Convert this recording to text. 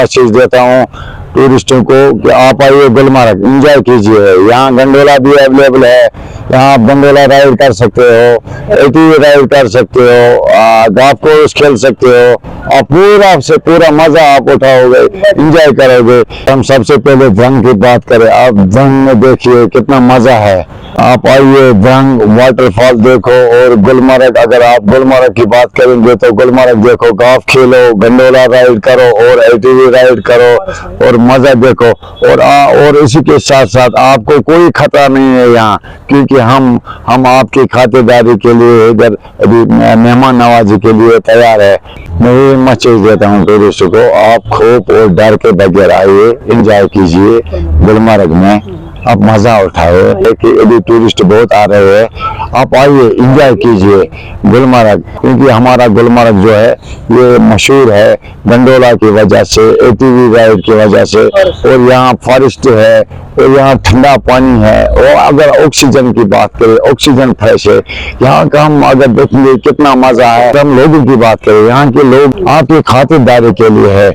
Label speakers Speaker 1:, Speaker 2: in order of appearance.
Speaker 1: Message देता हूँ टूरिस्टों को कि आप आइए गुलमर्ग, एंजॉय कीजिए। यहाँ गंडोला भी अवेलेबल है, यहाँ आप गंडोला राइड कर सकते हो, एटीवी राइड कर सकते हो, गोल्फ कोर्स खेल सकते हो और पूरा से पूरा मजा आप उठाओगे, एंजॉय करोगे। हम सबसे पहले ड्रंग की बात करें, आप ड्रंग में देखिए कितना मजा है। आप आइए ड्रंग वाटरफॉल देखो। और गुलमर्ग, अगर आप गुलमर्ग की बात करेंगे तो गुलमर्ग देखो, गोल्फ खेलो, गंडोला राइड करो और एटीवी राइड करो और मजा देखो। और इसी के साथ साथ आपको कोई खतरा नहीं है यहाँ, क्योंकि हम आपकी खातिरदारी के लिए इधर अभी मेहमान नवाजी के लिए तैयार है। मैं ये मैसेज देता हूँ टूरिस्ट को, आप खौफ और डर के बगैर आइए, एंजॉय कीजिए गुलमर्ग में, आप मजा उठाए। कि अभी टूरिस्ट बहुत आ रहे हैं, आप आइए एंजॉय कीजिए गुलमर्ग, क्योंकि हमारा गुलमर्ग जो है ये मशहूर है गंडोला की वजह से, एटीवी राइड की वजह से, और यहाँ फॉरेस्ट है और यहाँ ठंडा पानी है। और अगर ऑक्सीजन की बात करें, ऑक्सीजन फ्रेश है यहाँ का। हम अगर देखेंगे कितना मजा है। हम लोगों की बात करें, यहाँ के लोग आपकी खातिरदारी के लिए है।